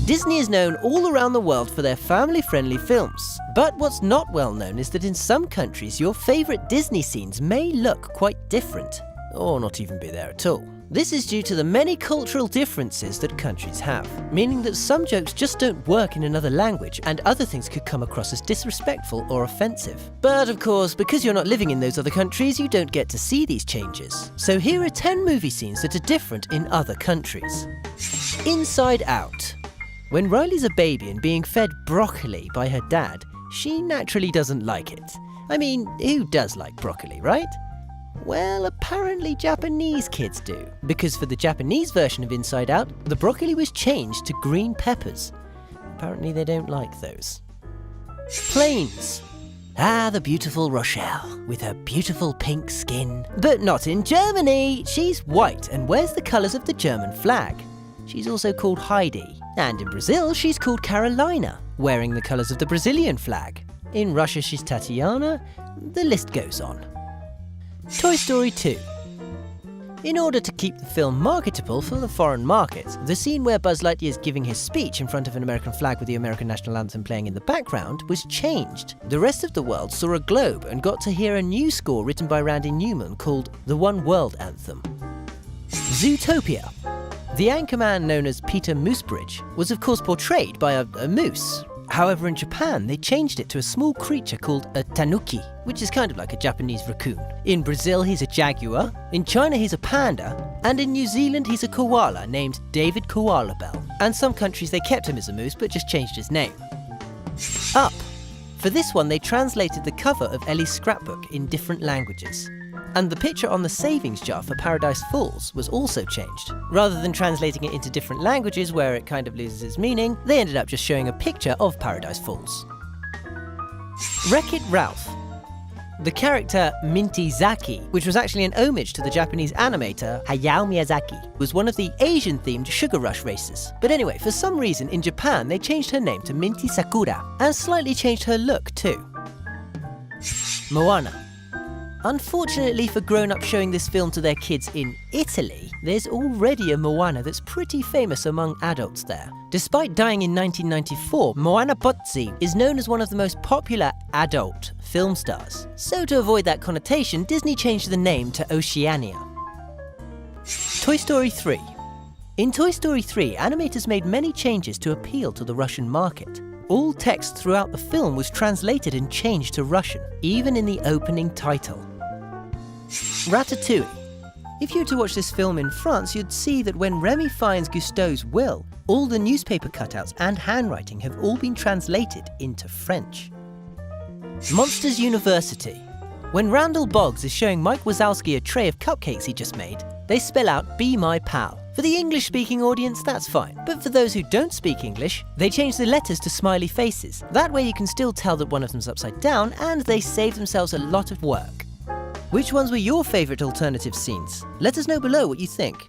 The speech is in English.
Disney is known all around the world for their family-friendly films. But what's not well known is that in some countries, your favorite Disney scenes may look quite different, or not even be there at all. This is due to the many cultural differences that countries have, meaning that some jokes just don't work in another language and other things could come across as disrespectful or offensive. But of course, because you're not living in those other countries, you don't get to see these changes. So here are 10 movie scenes that are different in other countries. Inside Out. When Riley's a baby and being fed broccoli by her dad, she naturally doesn't like it. I mean, who does like broccoli, right? Well, apparently Japanese kids do, because for the Japanese version of Inside Out, the broccoli was changed to green peppers. Apparently they don't like those. Planes. Ah, the beautiful Rochelle, with her beautiful pink skin. But not in Germany! She's white and wears the colours of the German flag. She's also called Heidi. And in Brazil, she's called Carolina, wearing the colours of the Brazilian flag. In Russia, she's Tatiana. The list goes on. Toy Story 2. In order to keep the film marketable for the foreign market, the scene where Buzz Lightyear is giving his speech in front of an American flag with the American national anthem playing in the background was changed. The rest of the world saw a globe and got to hear a new score written by Randy Newman called the One World Anthem. Zootopia. The anchorman known as Peter Moosebridge was of course portrayed by a moose. However, in Japan, they changed it to a small creature called a tanuki, which is kind of like a Japanese raccoon. In Brazil, he's a jaguar, in China, he's a panda, and in New Zealand, he's a koala named David Koala Bell. And some countries, they kept him as a moose, but just changed his name. Up. For this one, they translated the cover of Ellie's scrapbook in different languages. And the picture on the savings jar for Paradise Falls was also changed. Rather than translating it into different languages where it kind of loses its meaning, they ended up just showing a picture of Paradise Falls. Wreck-It Ralph. The character Minty Zaki, which was actually an homage to the Japanese animator Hayao Miyazaki, was one of the Asian-themed Sugar Rush races. But anyway, for some reason in Japan they changed her name to Minty Sakura, and slightly changed her look too. Moana. Unfortunately for grown-ups showing this film to their kids in Italy, there's already a Moana that's pretty famous among adults there. Despite dying in 1994, Moana Pozzi is known as one of the most popular adult film stars. So to avoid that connotation, Disney changed the name to Oceania. Toy Story 3. In Toy Story 3, animators made many changes to appeal to the Russian market. All text throughout the film was translated and changed to Russian, even in the opening title. Ratatouille. If you were to watch this film in France, you'd see that when Remy finds Gusteau's will, all the newspaper cutouts and handwriting have all been translated into French. Monsters University. When Randall Boggs is showing Mike Wazowski a tray of cupcakes he just made, they spell out "Be my pal." For the English-speaking audience, that's fine. But for those who don't speak English, they change the letters to smiley faces. That way you can still tell that one of them's upside down, and they save themselves a lot of work. Which ones were your favourite alternative scenes? Let us know below what you think.